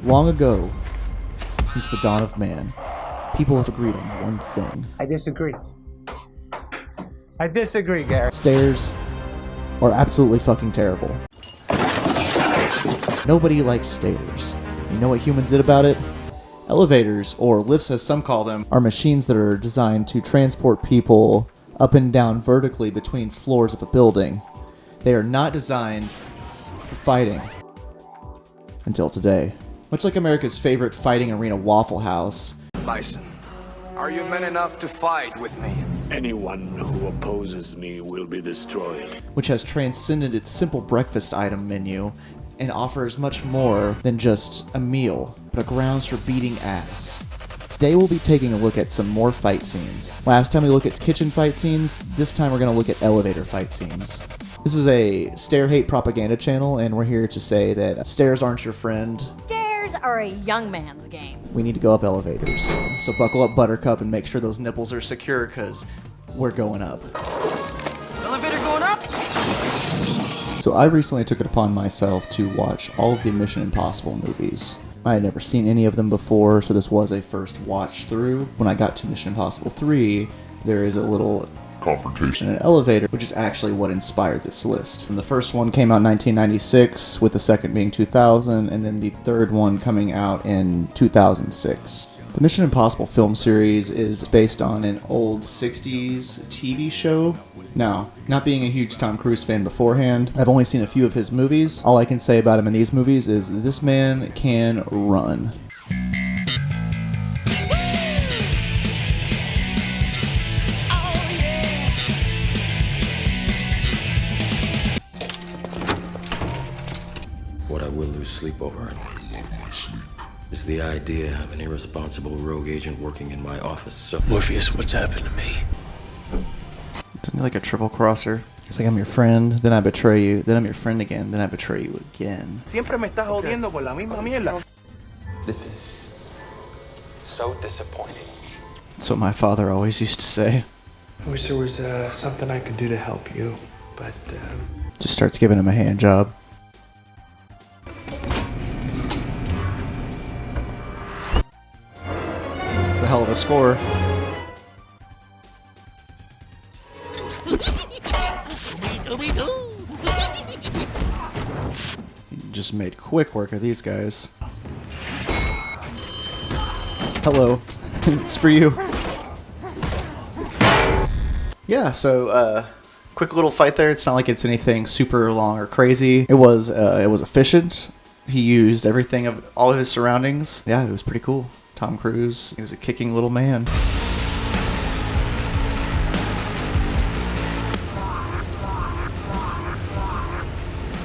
Long ago, since the dawn of man, people have agreed on one thing. I disagree. I disagree, Gary. Stairs are absolutely fucking terrible. Nobody likes stairs. You know what humans did about it? Elevators, or lifts as some call them, are machines that are designed to transport people up and down vertically between floors of a building. They are not designed for fighting. Until today. Much like America's favorite fighting arena, Waffle House. Bison, are you men enough to fight with me? Anyone who opposes me will be destroyed. Which has transcended its simple breakfast item menu and offers much more than just a meal, but a grounds for beating ass. Today we'll be taking a look at some more fight scenes. Last time we looked at kitchen fight scenes, this time we're going to look at elevator fight scenes. This is a stair hate propaganda channel, and we're here to say that stairs aren't your friend. Stairs are a young man's game. We need to go up elevators. So buckle up, Buttercup, and make sure those nipples are secure, because we're going up. Elevator going up? So I recently took it upon myself to watch all of the Mission Impossible movies. I had never seen any of them before, so this was a first watch through. When I got to Mission Impossible 3, there is a little confrontation in an elevator, which is actually what inspired this list. And the first one came out in 1996, with the second being 2000, and then the third one coming out in 2006. The Mission Impossible film series is based on an old 60s TV show. Now, not being a huge Tom Cruise fan beforehand, I've only seen a few of his movies. All I can say about him in these movies is this man can run. What I will lose sleep over is the idea of an irresponsible rogue agent working in my office. So Morpheus, what's happened to me? Isn't it like a triple crosser? It's like I'm your friend, then I betray you, then I'm your friend again, then I betray you again. Siempre me estás jodiendo con la misma mierda. This is so disappointing. That's what my father always used to say. I wish there was something I could do to help you, but Just starts giving him a hand job. The hell of a score. Just made quick work of these guys. Hello. It's for you. Yeah, so quick little fight there. It's not like it's anything super long or crazy. It was efficient. He used everything of all of his surroundings. Yeah, it was pretty cool. Tom Cruise, he was a kicking little man.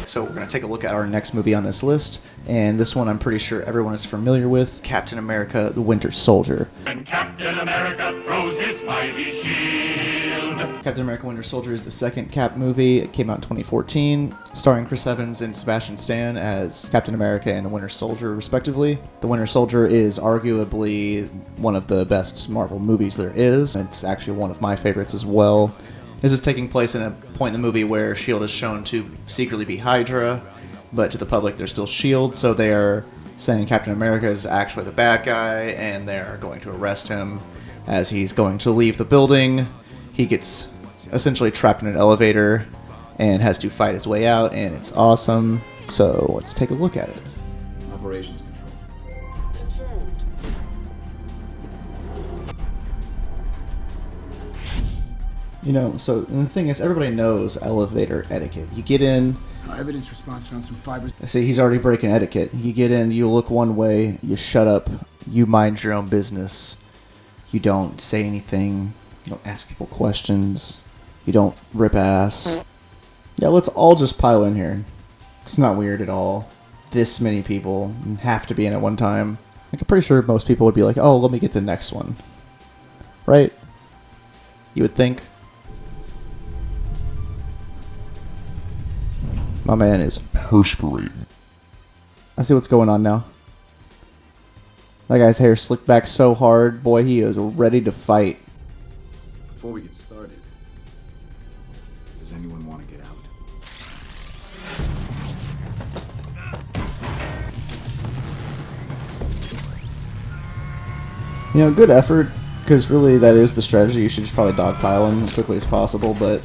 So we're going to take a look at our next movie on this list, and this one I'm pretty sure everyone is familiar with, Captain America: The Winter Soldier. When Captain America throws his mighty shield. Captain America: Winter Soldier is the second Cap movie. It came out in 2014, starring Chris Evans and Sebastian Stan as Captain America and the Winter Soldier, respectively. The Winter Soldier is arguably one of the best Marvel movies there is. It's actually one of my favorites as well. This is taking place in a point in the movie where S.H.I.E.L.D. is shown to secretly be Hydra, but to the public they're still S.H.I.E.L.D., so they are saying Captain America is actually the bad guy, and they're going to arrest him as he's going to leave the building. He gets essentially trapped in an elevator and has to fight his way out, and it's awesome. So let's take a look at it. Operations control. You know, so the thing is, everybody knows elevator etiquette. You get in. Evidence response found some fibers. I see he's already breaking etiquette. You get in, you look one way, you shut up, you mind your own business. You don't say anything. You don't ask people questions. You don't rip ass. Yeah, let's all just pile in here. It's not weird at all. This many people have to be in at one time. Like, I'm pretty sure most people would be like, oh, let me get the next one. Right? You would think. My man is perspirating. I see what's going on now. That guy's hair slicked back so hard, boy, he is ready to fight. Before we get started, does anyone want to get out? You know, good effort, because really that is the strategy. You should just probably dogpile them as quickly as possible, but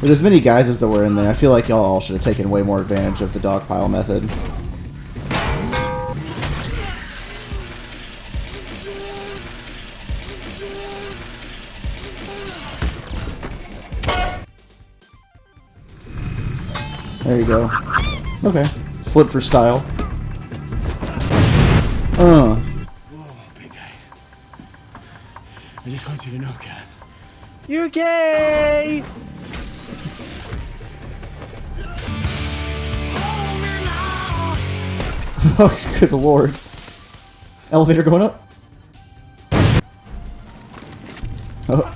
with as many guys as there were in there, I feel like y'all all should have taken way more advantage of the dogpile method. There you go. Okay. Flip for style. Whoa, big guy. I just want you to know, Cat. You're gay! Oh, good lord. Elevator going up? Oh.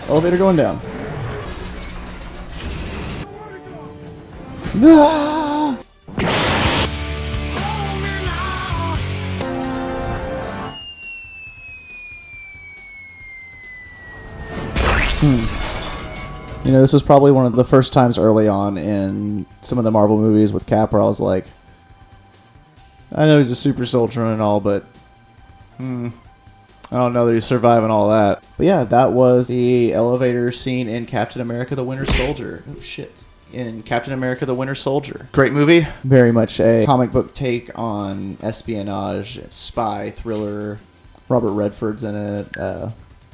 Elevator going down. No! You know, this was probably one of the first times early on in some of the Marvel movies with Cap where I was like, I know he's a super soldier and all, but I don't know that he's surviving all that. But yeah, that was the elevator scene in Captain America the Winter Soldier. Oh shit. In Captain America the Winter Soldier. Great movie. Very much a comic book take on espionage, spy, thriller. Robert Redford's in it.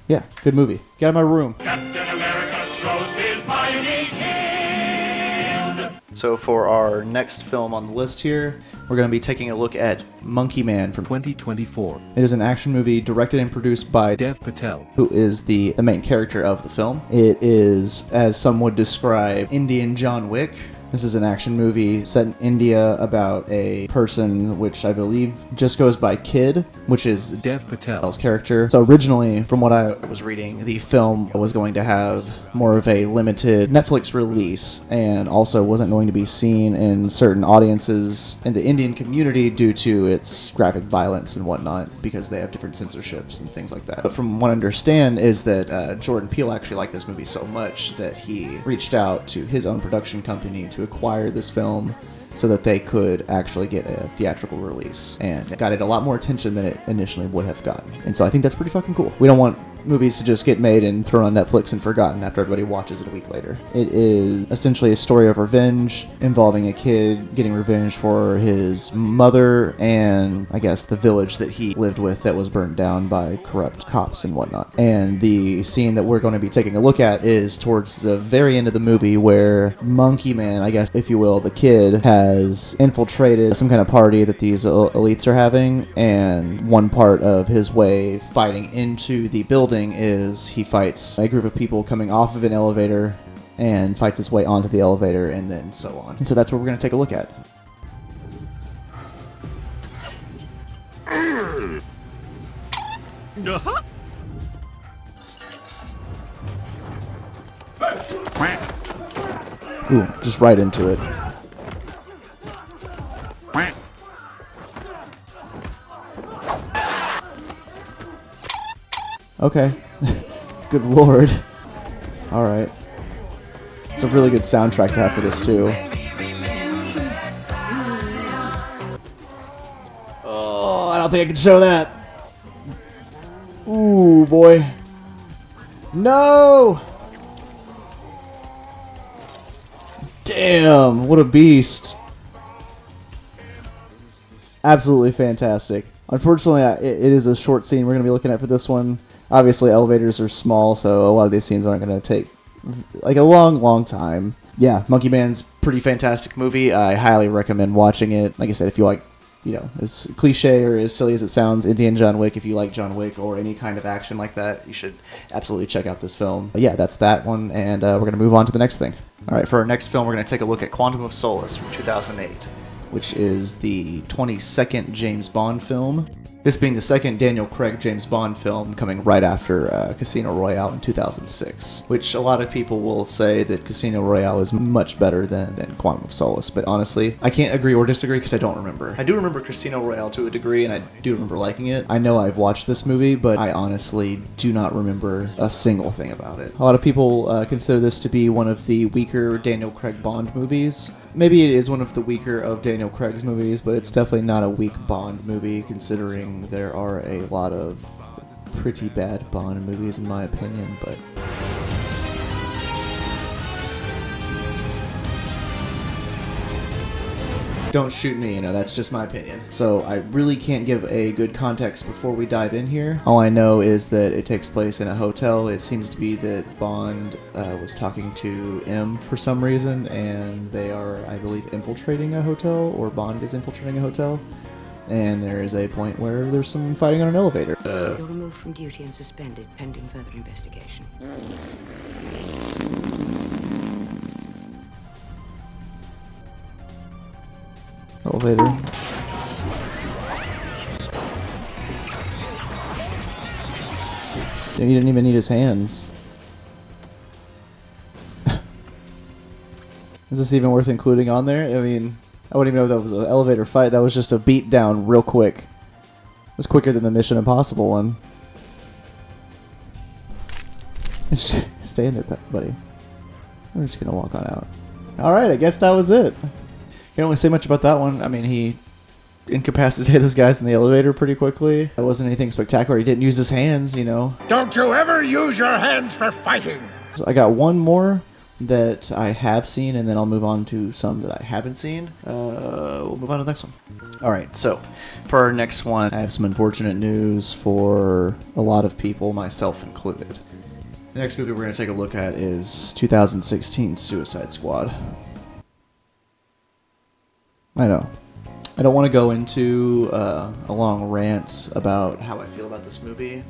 Yeah, good movie. Get out of my room. Captain America throws his mighty shield. So for our next film on the list here, we're going to be taking a look at Monkey Man from 2024. It is an action movie directed and produced by Dev Patel, who is the main character of the film. It is, as some would describe, Indian John Wick. This is an action movie set in India about a person which I believe just goes by Kid, which is Dev Patel's character. So originally, from what I was reading, the film was going to have more of a limited Netflix release and also wasn't going to be seen in certain audiences in the Indian community due to its graphic violence and whatnot, because they have different censorships and things like that. But from what I understand is that Jordan Peele actually liked this movie so much that he reached out to his own production company to acquire this film so that they could actually get a theatrical release, and it got it a lot more attention than it initially would have gotten. And so I think that's pretty fucking cool. We don't want movies to just get made and thrown on Netflix and forgotten after everybody watches it a week later. It is essentially a story of revenge involving a kid getting revenge for his mother and, I guess, the village that he lived with that was burned down by corrupt cops and whatnot. And the scene that we're going to be taking a look at is towards the very end of the movie where Monkey Man, I guess, if you will, the kid, has infiltrated some kind of party that these elites are having, and one part of his way fighting into the building is he fights a group of people coming off of an elevator and fights his way onto the elevator, and then so on. And so that's what we're going to take a look at. Ooh, just right into it. Okay. Good lord. Alright. It's a really good soundtrack to have for this, too. Oh, I don't think I can show that. Ooh, boy. No! Damn, what a beast. Absolutely fantastic. Unfortunately, it is a short scene we're going to be looking at for this one. Obviously, elevators are small, so a lot of these scenes aren't going to take like a long time. Yeah, Monkey Man's pretty fantastic movie. I highly recommend watching it. Like I said, if you like, you know, as cliche or as silly as it sounds, Indian John Wick, if you like John Wick or any kind of action like that, you should absolutely check out this film. But yeah, that's that one, and we're going to move on to the next thing. All right, for our next film, we're going to take a look at Quantum of Solace from 2008, which is the 22nd James Bond film. This being the second Daniel Craig James Bond film, coming right after Casino Royale in 2006, which a lot of people will say that Casino Royale is much better than Quantum of Solace, but honestly, I can't agree or disagree because I don't remember. I do remember Casino Royale to a degree, and I do remember liking it. I know I've watched this movie, but I honestly do not remember a single thing about it. A lot of people consider this to be one of the weaker Daniel Craig Bond movies, Maybe it is one of the weaker of Daniel Craig's movies, but it's definitely not a weak Bond movie, considering there are a lot of pretty bad Bond movies, in my opinion, but... Don't shoot me, that's just my opinion. So I really can't give a good context before we dive in here. All I know is that it takes place in a hotel. It seems to be that Bond was talking to M for some reason, and they are, I believe, infiltrating a hotel, or Bond is infiltrating a hotel. And there is a point where there's some fighting on an elevator. You're removed from duty and suspended pending further investigation. Elevator. He didn't even need his hands. Is this even worth including on there? I mean, I wouldn't even know if that was an elevator fight. That was just a beat down real quick. It was quicker than the Mission Impossible one. Stay in there, buddy. We're just gonna walk on out. Alright, I guess that was it. Can't really say much about that one. I mean, he incapacitated those guys in the elevator pretty quickly. It wasn't anything spectacular. He didn't use his hands, Don't you ever use your hands for fighting! So I got one more that I have seen, and then I'll move on to some that I haven't seen. We'll move on to the next one. Alright, so for our next one, I have some unfortunate news for a lot of people, myself included. The next movie we're going to take a look at is 2016 Suicide Squad. I know. I don't want to go into a long rant about how I feel about this movie,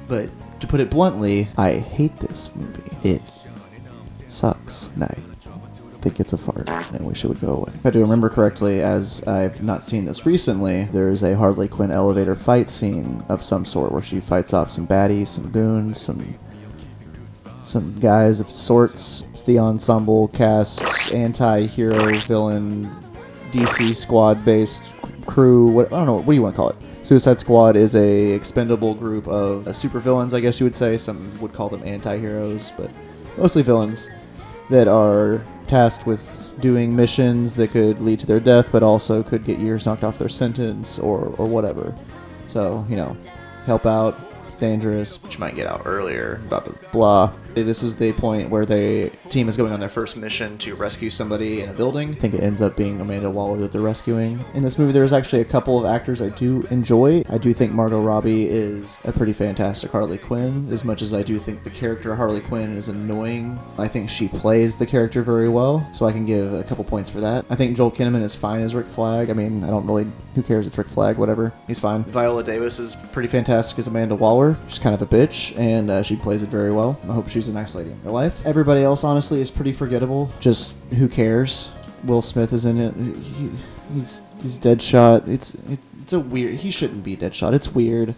but to put it bluntly, I hate this movie. It sucks, and I think it's a fart, and I wish it would go away. If I do remember correctly, as I've not seen this recently, there's a Harley Quinn elevator fight scene of some sort where she fights off some baddies, some goons, some guys of sorts. It's the ensemble cast, anti-hero villain DC squad-based crew. I don't know. What do you want to call it? Suicide Squad is a expendable group of supervillains, I guess you would say. Some would call them anti-heroes, but mostly villains that are tasked with doing missions that could lead to their death, but also could get years knocked off their sentence or whatever. So, help out. It's dangerous, but you might get out earlier. Blah, blah, blah. This is the point where the team is going on their first mission to rescue somebody in a building. I think it ends up being Amanda Waller that they're rescuing. In this movie, there's actually a couple of actors I do enjoy. I do think Margot Robbie is a pretty fantastic Harley Quinn, as much as I do think the character Harley Quinn is annoying. I think she plays the character very well, so I can give a couple points for that. I think Joel Kinnaman is fine as Rick Flag. I mean, I don't really... Who cares? It's Rick Flag, whatever. He's fine. Viola Davis is pretty fantastic as Amanda Waller. She's kind of a bitch, and she plays it very well. I hope she's a nice lady in real life. Everybody else, honestly, is pretty forgettable. Just, who cares? Will Smith is in it. He's Deadshot. It's a weird... He shouldn't be Deadshot. It's weird.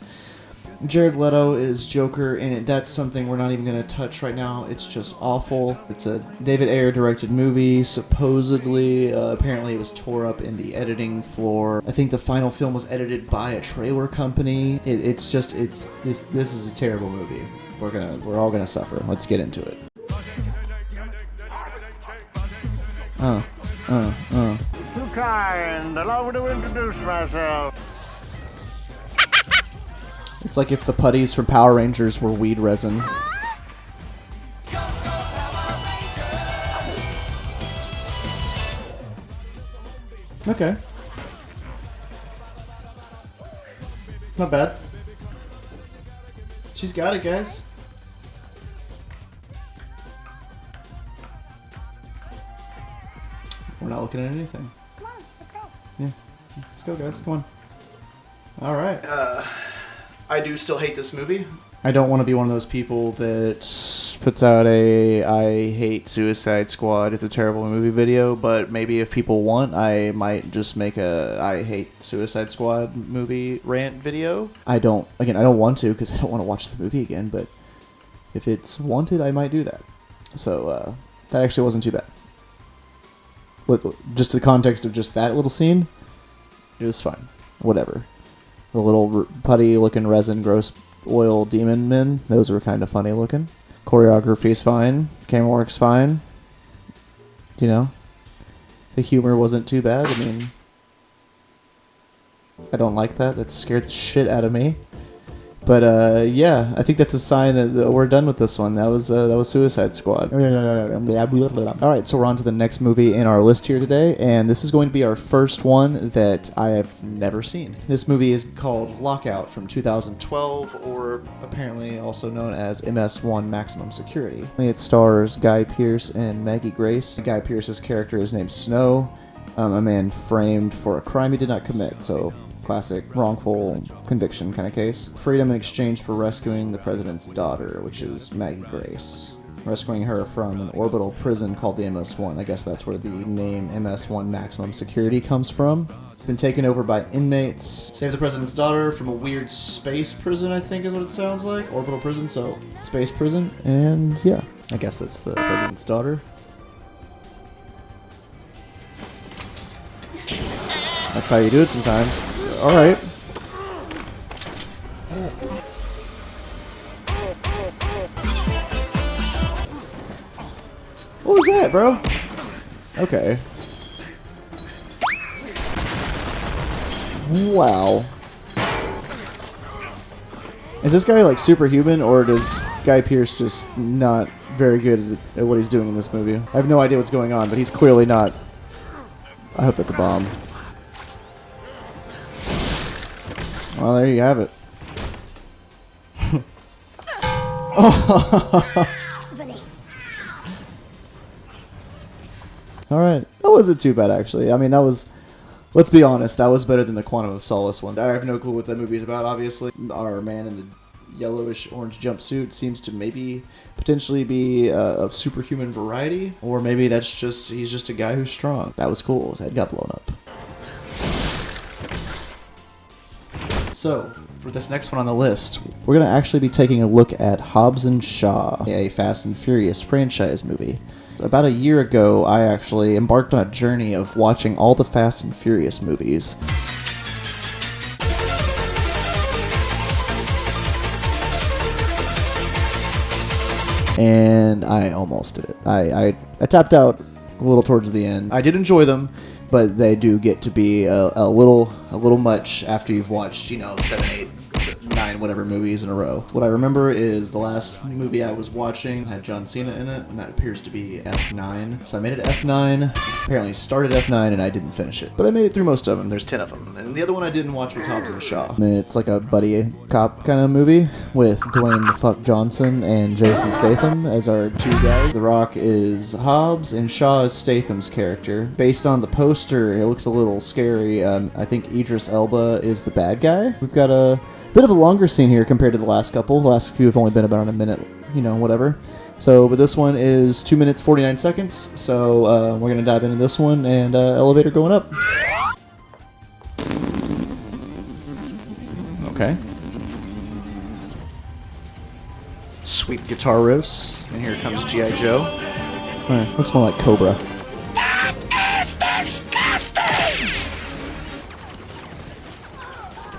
Jared Leto is Joker, and that's something we're not even going to touch right now. It's just awful. It's a David Ayer directed movie, supposedly. Apparently it was tore up in the editing floor. I think the final film was edited by a trailer company. This is a terrible movie. We're all gonna suffer. Let's get into it. Too kind. Allow me to introduce myself. It's like if the putties from Power Rangers were weed resin. Okay. Not bad. She's got it, guys. We're not looking at anything. Come on, let's go. Yeah. Let's go, guys. Come on. All right. I do still hate this movie. I don't want to be one of those people that puts out a I hate Suicide Squad, it's a terrible movie video, but maybe if people want, I might just make a I hate Suicide Squad movie rant video. I don't want to because I don't want to watch the movie again, but if it's wanted, I might do that. So that actually wasn't too bad. Just the context of just that little scene, it was fine. Whatever. The little putty-looking resin, gross oil demon men, those were kind of funny looking. Choreography's fine. Camera work's fine. The humor wasn't too bad. I mean, I don't like that. That scared the shit out of me. But yeah, I think that's a sign that we're done with this one. That was Suicide Squad. Alright, so we're on to the next movie in our list here today, and this is going to be our first one that I have never seen. This movie is called Lockout from 2012, or apparently also known as MS-1 Maximum Security. It stars Guy Pearce and Maggie Grace. Guy Pearce's character is named Snow, a man framed for a crime he did not commit, so classic wrongful conviction kind of case. Freedom in exchange for rescuing the president's daughter, which is Maggie Grace. Rescuing her from an orbital prison called the MS-1. I guess that's where the name MS-1 Maximum Security comes from. It's been taken over by inmates. Save the president's daughter from a weird space prison, I think is what it sounds like. Orbital prison, so space prison. And yeah, I guess that's the president's daughter. That's how you do it sometimes. Alright. What was that, bro? Okay. Wow. Is this guy like superhuman, or does Guy Pearce just not very good at what he's doing in this movie? I have no idea what's going on, but he's clearly not. I hope that's a bomb. Well, there you have it. Alright. That wasn't too bad, actually. I mean, that was... Let's be honest, that was better than the Quantum of Solace one. I have no clue what that movie is about, obviously. Our man in the yellowish orange jumpsuit seems to maybe potentially be of superhuman variety. Or maybe that's just... he's just a guy who's strong. That was cool. His head got blown up. So, for this next one on the list, we're going to actually be taking a look at Hobbs & Shaw, a Fast and Furious franchise movie. About a year ago, I actually embarked on a journey of watching all the Fast and Furious movies. And I almost did it. I tapped out a little towards the end. I did enjoy them, but they do get to be a little much after you've watched, 7, 8, 9, whatever movies in a row. What I remember is the last movie I was watching had John Cena in it, and that appears to be F9. So I made it F9, apparently started F9, and I didn't finish it. But I made it through most of them. There's 10 of them. And the other one I didn't watch was Hobbs & Shaw. And it's like a buddy cop kind of movie with Dwayne the Fuck Johnson and Jason Statham as our two guys. The Rock is Hobbs, and Shaw is Statham's character. Based on the poster, it looks a little scary. I think Idris Elba is the bad guy. We've got a bit of a longer scene here compared to the last couple. The last few have only been about a minute, whatever. So, but this one is 2 minutes 49 seconds. So we're gonna dive into this one, and elevator going up. Okay. Sweet guitar riffs, and here comes G.I. Joe. Alright, looks more like Cobra.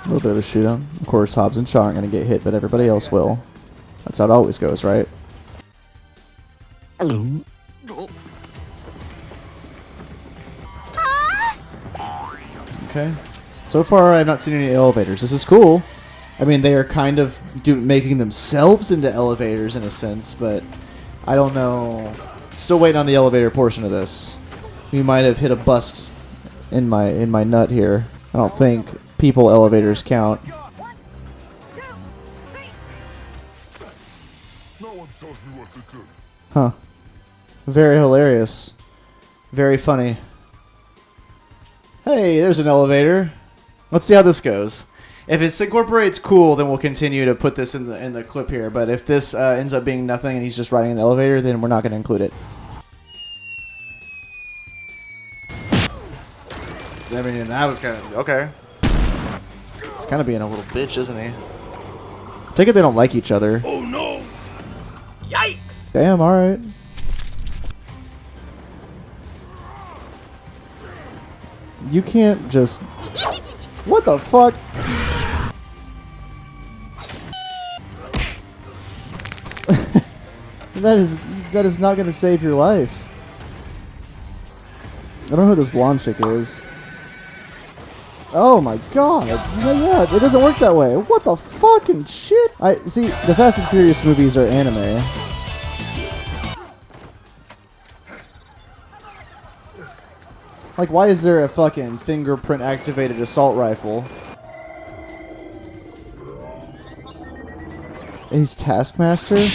A little bit of a shootout. Of course, Hobbs and Shaw aren't going to get hit, but everybody else will. That's how it always goes, right? Okay. So far, I've not seen any elevators. This is cool. I mean, they are kind of making themselves into elevators in a sense, but I don't know. Still waiting on the elevator portion of this. We might have hit a bust in my nut here. I don't think people elevators count. Huh. Very hilarious. Very funny. Hey, there's an elevator. Let's see how this goes. If it incorporates cool, then we'll continue to put this in the clip here. But if this ends up being nothing and he's just riding in the elevator, then we're not going to include it. I mean, that was kind of... Okay. He's kind of being a little bitch, isn't he? Take it they don't like each other. Oh no! Yikes! Damn, alright. You can't just... What the fuck? That is not going to save your life. I don't know who this blonde chick is. Oh my god. Yeah, it doesn't work that way. What the fucking shit? I see, the Fast and Furious movies are anime. Like, why is there a fucking fingerprint activated assault rifle? He's Taskmaster?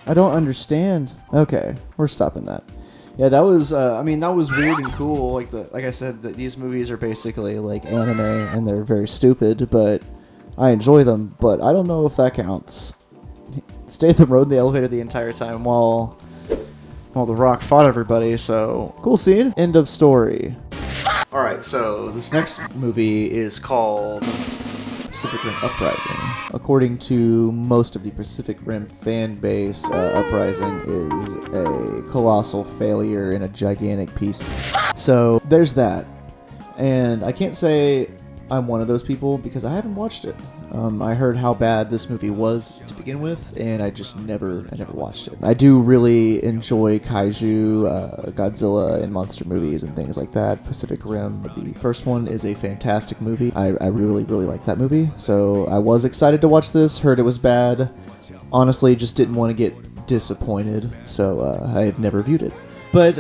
I don't understand. Okay, we're stopping that. Yeah, that was, I mean, that was weird and cool. Like I said, these movies are basically like anime and they're very stupid, but I enjoy them, but I don't know if that counts. Statham rode the elevator the entire time while The Rock fought everybody, so cool scene. End of story. Alright, so this next movie is called Pacific Rim Uprising. According to most of the Pacific Rim fan base, Uprising is a colossal failure and a gigantic piece. So there's that. And I can't say I'm one of those people because I haven't watched it. I heard how bad this movie was to begin with, and I never watched it. I do really enjoy kaiju, Godzilla, and monster movies and things like that. Pacific Rim, the first one, is a fantastic movie. I really like that movie, so I was excited to watch this. Heard it was bad. Honestly, just didn't want to get disappointed, so I have never viewed it. But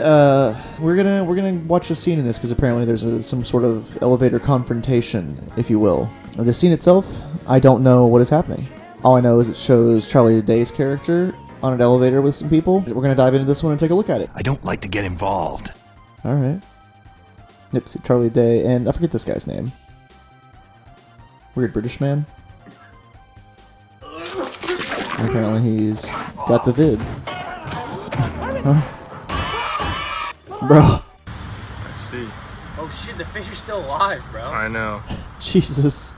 we're gonna watch the scene in this because apparently there's some sort of elevator confrontation, if you will. The scene itself, I don't know what is happening. All I know is it shows Charlie Day's character on an elevator with some people. We're gonna dive into this one and take a look at it. I don't like to get involved. All right. Yep, see Charlie Day, and I forget this guy's name. Weird British man. And apparently he's got the vid. Huh? Bro. I see. Oh shit, the fish is still alive, bro. I know. Jesus.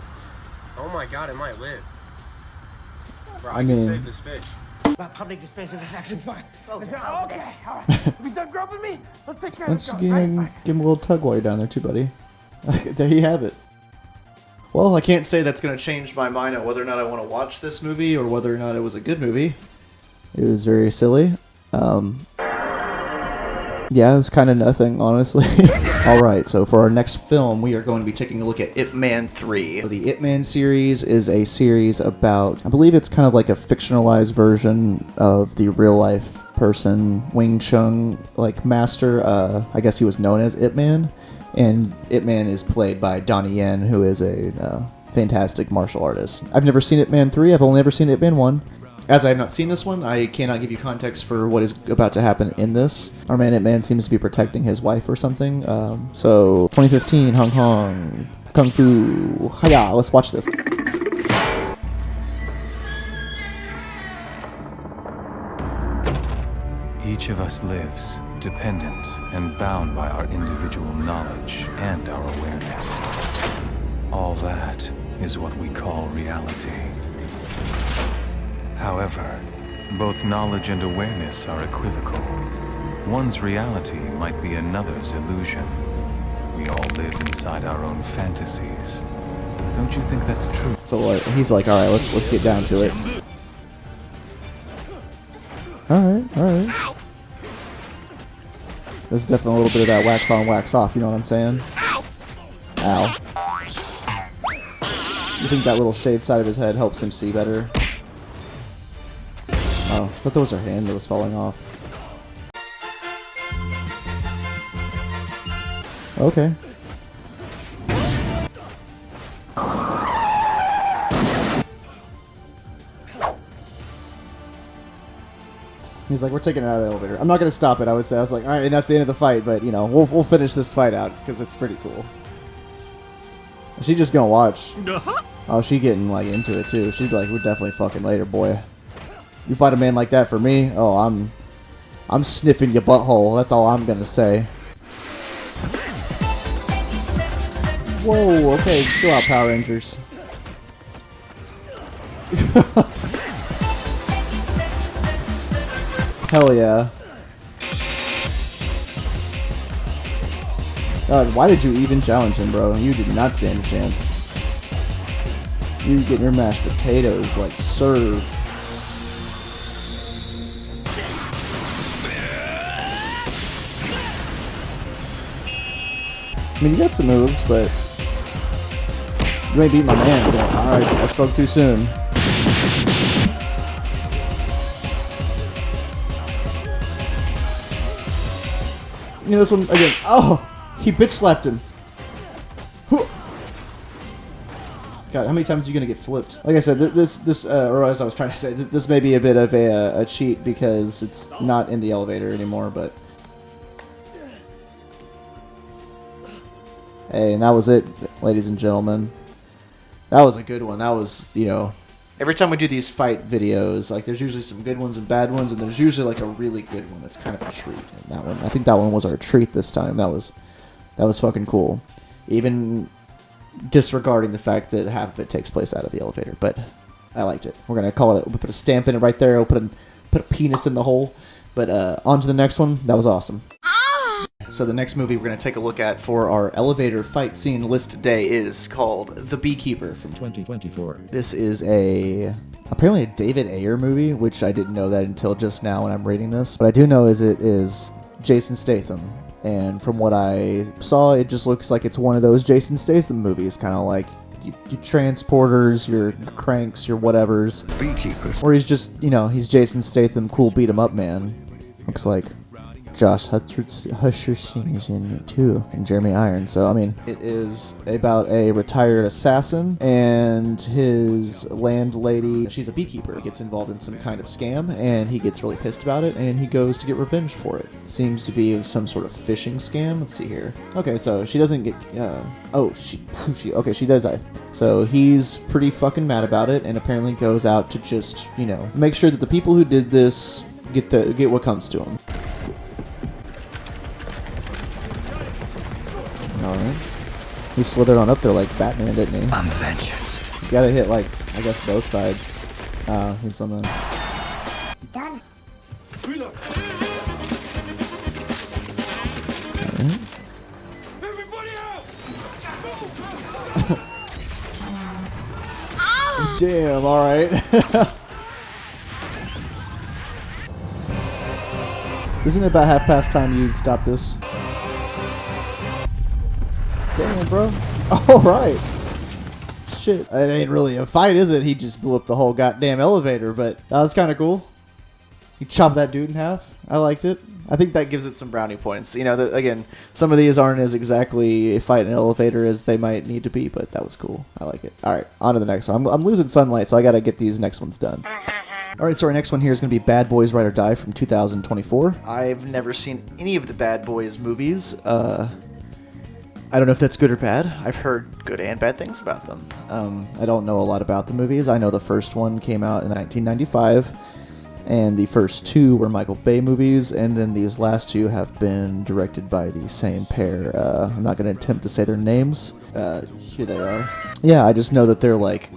Oh my god, it might live. Bro, I I mean, can save this fish. Public dispenser of action's fine. Okay, alright. Have you done grubbing me? Let's take care why of don't this. you give him a little tug while you're down there too, buddy. There you have it. Well, I can't say that's going to change my mind on whether or not I want to watch this movie or whether or not it was a good movie. It was very silly. Yeah, it was kind of nothing, honestly. Alright, so for our next film, we are going to be taking a look at Ip Man 3. The Ip Man series is a series about, I believe it's kind of like a fictionalized version of the real-life person, Wing Chun, like, master. I guess he was known as Ip Man. And Ip Man is played by Donnie Yen, who is a fantastic martial artist. I've never seen Ip Man 3, I've only ever seen Ip Man 1. As I have not seen this one, I cannot give you context for what is about to happen in this. Our man Ip Man seems to be protecting his wife or something. So, 2015, Hong Kong, Kung Fu, hiya, let's watch this. Each of us lives dependent and bound by our individual knowledge and our awareness. All that is what we call reality. However, both knowledge and awareness are equivocal. One's reality might be another's illusion. We all live inside our own fantasies. Don't you think that's true? So he's like, all right, let's get down to it. All right. There's definitely a little bit of that wax on, wax off. You know what I'm saying? Ow. You think that little shaved side of his head helps him see better? Oh, I thought that was her hand that was falling off. Okay. He's like, we're taking it out of the elevator. I'm not going to stop it, I would say. I was like, all right, and that's the end of the fight, but, you know, we'll finish this fight out, because it's pretty cool. Is she just going to watch? Oh, she getting, like, into it, too. She'd be like, we're definitely fucking later, boy. You fight a man like that for me? Oh, I'm sniffing your butthole. That's all I'm going to say. Whoa, okay, chill out, Power Rangers. Hell yeah. God, why did you even challenge him, bro? You did not stand a chance. You getting your mashed potatoes, like, served. I mean, you got some moves, but you ain't beat my man. Alright, I spoke too soon. You know, this one again. Oh, he bitch slapped him. God, how many times are you gonna get flipped? Like I said, or as I was trying to say, this may be a bit of a cheat because it's not in the elevator anymore. But hey, and that was it, ladies and gentlemen. That was a good one. That was, you know, every time we do these fight videos, like there's usually some good ones and bad ones, and there's usually like a really good one that's kind of a treat. And that one, I think that one was our treat this time. That was fucking cool. Even disregarding the fact that half of it takes place out of the elevator, but I liked it. We're gonna call it. We'll put a stamp in it right there. We'll put a penis in the hole. But on to the next one. That was awesome. So the next movie we're going to take a look at for our elevator fight scene list today is called The Beekeeper from 2024. This is apparently a David Ayer movie, which I didn't know that until just now when I'm reading this. What I do know is it is Jason Statham. And from what I saw, it just looks like it's one of those Jason Statham movies, kind of like your transporters, your cranks, your whatevers. Beekeepers. Or he's just, you know, he's Jason Statham, cool beat 'em up man. Looks like Josh Hutcherson in it too, and Jeremy Irons. So, I mean, it is about a retired assassin and his landlady. She's a beekeeper. He gets involved in some kind of scam, and he gets really pissed about it, and he goes to get revenge for it. Seems to be some sort of phishing scam. Let's see here. Okay, so she doesn't get. She does die. So he's pretty fucking mad about it, and apparently goes out to just, you know, make sure that the people who did this get what comes to them. Alright. He slithered on up there like Batman, didn't he? I'm vengeance. You gotta hit, like, I guess both sides. He's on the... Done. Alright. Everybody out! Damn, alright. Isn't it about half past time you stop this? Damn, bro. Alright. Shit. It ain't really a fight, is it? He just blew up the whole goddamn elevator, but that was kind of cool. He chopped that dude in half. I liked it. I think that gives it some brownie points. You know, again, some of these aren't as exactly a fight in an elevator as they might need to be, but that was cool. I like it. Alright, on to the next one. I'm losing sunlight, so I gotta get these next ones done. Alright, so our next one here is going to be Bad Boys Ride or Die from 2024. I've never seen any of the Bad Boys movies. I don't know if that's good or bad. I've heard good and bad things about them. I don't know a lot about the movies. I know the first one came out in 1995, and the first two were Michael Bay movies, and then these last two have been directed by the same pair. I'm not going to attempt to say their names. Here they are. Yeah, I just know that they're like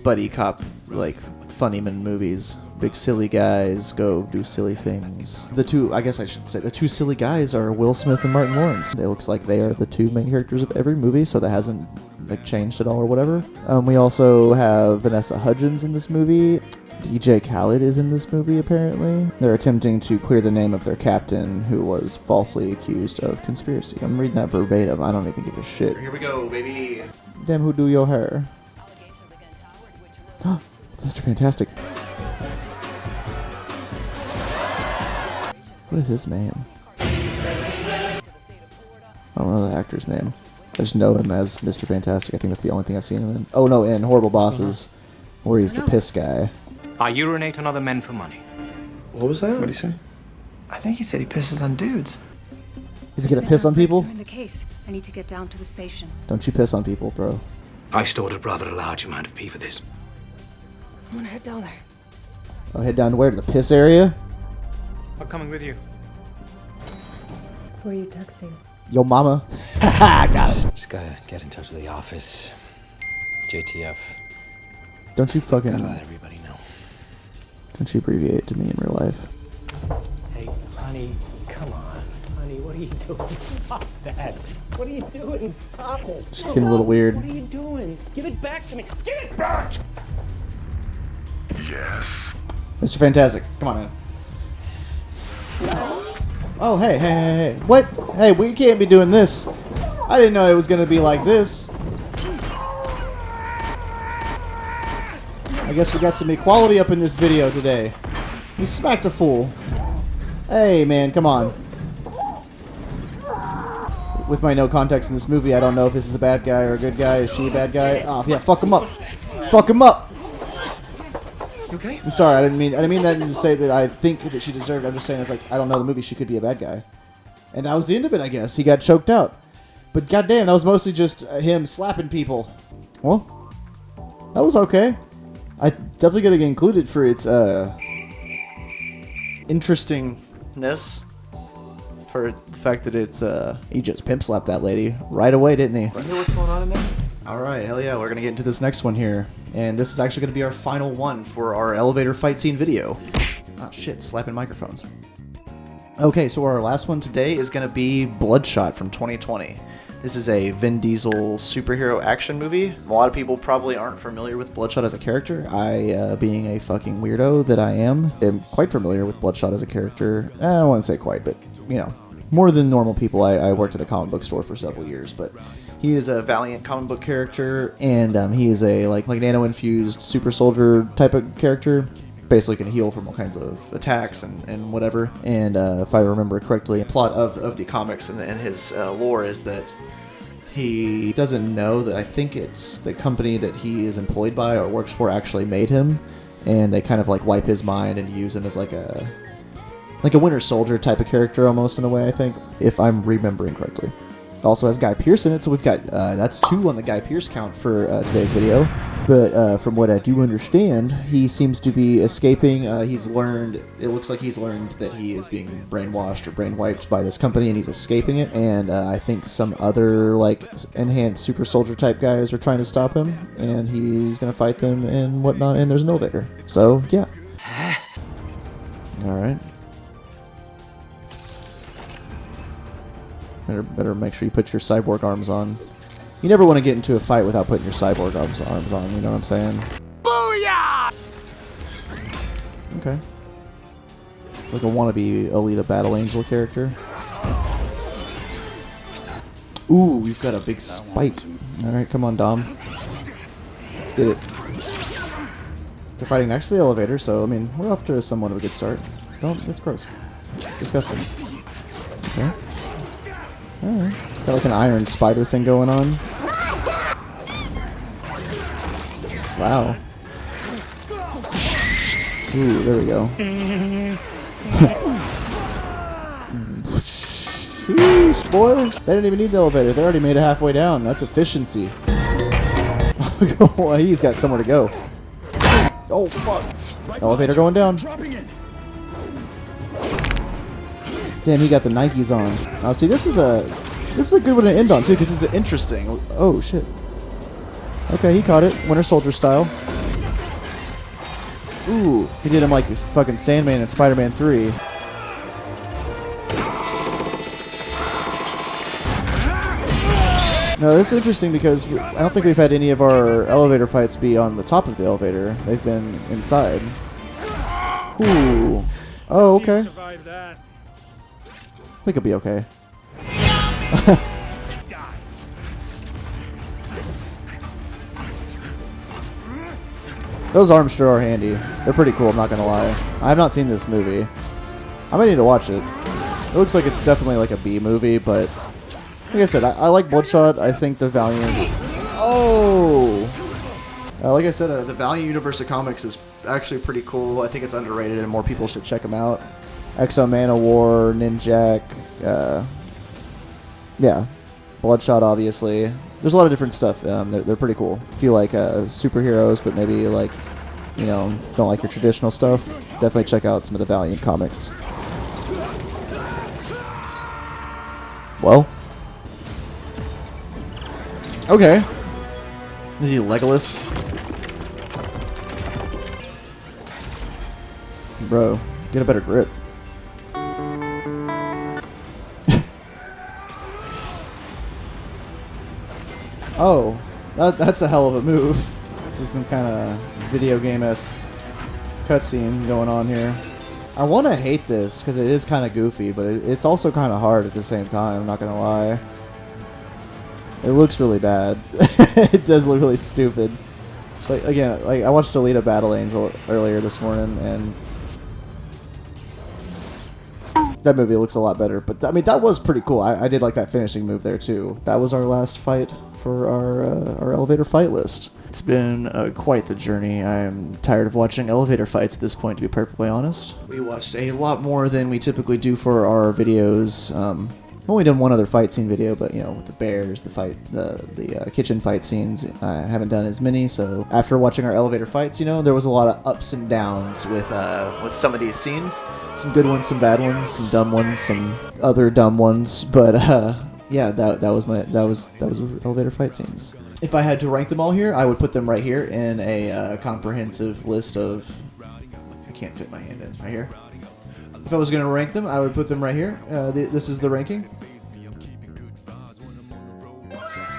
buddy cop, like funnyman movies. Big silly guys go do silly things. The two, I guess I should say, the two silly guys are Will Smith and Martin Lawrence. It looks like they are the two main characters of every movie, so that hasn't like changed at all or whatever. We also have Vanessa Hudgens in this movie. DJ Khaled is in this movie, apparently. They're attempting to clear the name of their captain, who was falsely accused of conspiracy. I'm reading that verbatim. I don't even give a shit. Here we go, baby. Damn, who do your hair? It's Mr. Fantastic. What is his name? I don't know the actor's name. I just know him as Mr. Fantastic. I think that's the only thing I've seen him in. Oh no, in Horrible Bosses, where he's the piss guy. I urinate on other men for money. What was that? What did he say? I think he said he pisses on dudes. Is he gonna piss on people? In the case, I need to get down to the station. Don't you piss on people, bro. I stored a rather large amount of pee for this. I'm gonna head down there. Oh, head down to where? To the piss area? I'm coming with you. Who are you texting? Yo mama. Got it. Just gotta get in touch with the office. JTF. Don't you fucking... Gotta let everybody know. Don't you abbreviate it to me in real life. Hey, honey, come on. Honey, what are you doing? Stop that. What are you doing? Stop it. Just getting a little weird. What are you doing? Give it back to me. Give it back! Yes. Mr. Fantastic, come on in. Oh, hey. What? Hey, we can't be doing this. I didn't know it was gonna be like this. I guess we got some equality up in this video today. He smacked a fool. Hey, man, come on. With my no context in this movie, I don't know if this is a bad guy or a good guy. Is she a bad guy? Oh, yeah, fuck him up. Fuck him up. Okay. I'm sorry, I didn't mean that to say that I think that she deserved it. I'm just saying, it's like, I don't know the movie, she could be a bad guy. And that was the end of it, I guess. He got choked out. But goddamn, that was mostly just him slapping people. Well, that was okay. I definitely gotta get included for its interestingness. For the fact that it's he just pimp slapped that lady right away, didn't he? Wonder what's going on in there? Alright, hell yeah, we're gonna get into this next one here. And this is actually gonna be our final one for our elevator fight scene video. Oh shit, slapping microphones. Okay, so our last one today is gonna be Bloodshot from 2020. This is a Vin Diesel superhero action movie. A lot of people probably aren't familiar with Bloodshot as a character. I, being a fucking weirdo that I am quite familiar with Bloodshot as a character. I don't want to say quite, but, you know, more than normal people. I worked at a comic book store for several years, but he is a valiant comic book character, and he is a, like nano-infused super soldier type of character. Basically can heal from all kinds of attacks and whatever. And if I remember correctly, the plot of the comics and his lore is that he doesn't know that I think it's the company that he is employed by or works for actually made him, and they kind of like wipe his mind and use him as like a Winter Soldier type of character almost in a way, I think, if I'm remembering correctly. It also has Guy Pearce in it, so we've got that's 2 on the Guy Pearce count for today's video. But from what I do understand, he seems to be escaping. It looks like he's learned that he is being brainwashed or brainwiped by this company, and he's escaping it. And I think some other like enhanced super soldier type guys are trying to stop him, and he's gonna fight them and whatnot. And there's an elevator. So yeah. All right. Better make sure you put your cyborg arms on. You never want to get into a fight without putting your cyborg arms on, you know what I'm saying? Booyah! Okay. Like a wannabe Alita Battle Angel character. Ooh, we've got a big spike. Alright, come on, Dom. Let's get it. They're fighting next to the elevator, so, I mean, we're off to somewhat of a good start. That's gross. Disgusting. Okay. Alright. It's got like an iron spider thing going on. Wow. Ooh, there we go. Sheesh, boy. They didn't even need the elevator. They already made it halfway down. That's efficiency. Well, he's got somewhere to go. Oh, fuck. Elevator going down. Damn, he got the Nikes on. Now, see, this is a good one to end on too, because it's interesting. Oh shit. Okay, he caught it, Winter Soldier style. Ooh, he did him like this fucking Sandman in Spider-Man 3. No, this is interesting because I don't think we've had any of our elevator fights be on the top of the elevator. They've been inside. Ooh. Oh, okay. I think it'll be okay. Those arms sure are handy. They're pretty cool, I'm not gonna lie. I have not seen this movie. I might need to watch it. It looks like it's definitely like a B movie, but like I said, I like Bloodshot. I think the Valiant... Oh! Like I said, the Valiant universe of comics is actually pretty cool. I think it's underrated and more people should check them out. Exo Man of War, Ninjak, yeah, Bloodshot obviously. There's a lot of different stuff. They're pretty cool. If you like superheroes, but maybe like, you know, don't like your traditional stuff, definitely check out some of the Valiant comics. Well, okay. Is he Legolas? Bro, get a better grip. Oh, that's a hell of a move. This is some kind of video game-esque cutscene going on here. I want to hate this because it is kind of goofy, but it's also kind of hard at the same time, I'm not going to lie. It looks really bad. It does look really stupid. It's like, again, like I watched Alita Battle Angel earlier this morning, and that movie looks a lot better. But I mean, that was pretty cool. I did like that finishing move there too. That was our last fight for our elevator fight list. It's been quite the journey. I am tired of watching elevator fights at this point, to be perfectly honest. We watched a lot more than we typically do for our videos. I've only done one other fight scene video, but you know, with the bears, the kitchen fight scenes, I haven't done as many. So after watching our elevator fights, you know, there was a lot of ups and downs with some of these scenes. Some good ones, some bad ones, some dumb ones, some other dumb ones. But yeah, that was elevator fight scenes. If I had to rank them all here, I would put them right here in a comprehensive list of. I can't fit my hand in right here. If I was going to rank them, I would put them right here. This is the ranking.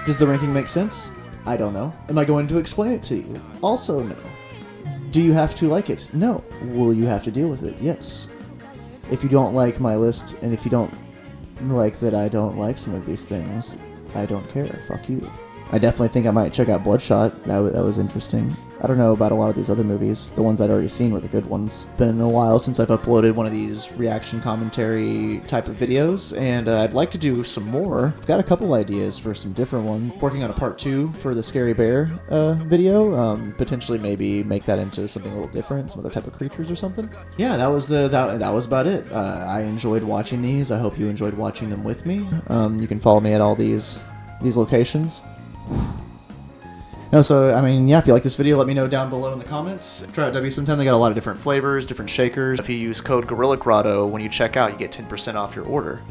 Does the ranking make sense? I don't know. Am I going to explain it to you? Also, no. Do you have to like it? No. Will you have to deal with it? Yes. If you don't like my list, and if you don't like that I don't like some of these things, I don't care. Fuck you. I definitely think I might check out Bloodshot. That was interesting. I don't know about a lot of these other movies. The ones I'd already seen were the good ones. Been a while since I've uploaded one of these reaction commentary type of videos, and I'd like to do some more. I've got a couple ideas for some different ones. Working on a part 2 for the Scary Bear video. Potentially maybe make that into something a little different, some other type of creatures or something. Yeah, that was about it. I enjoyed watching these. I hope you enjoyed watching them with me. You can follow me at all these locations. No, so, I mean, yeah, if you like this video, let me know down below in the comments. Try out W sometime. They got a lot of different flavors, different shakers. If you use code Grotto when you check out, you get 10% off your order.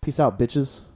Peace out, bitches.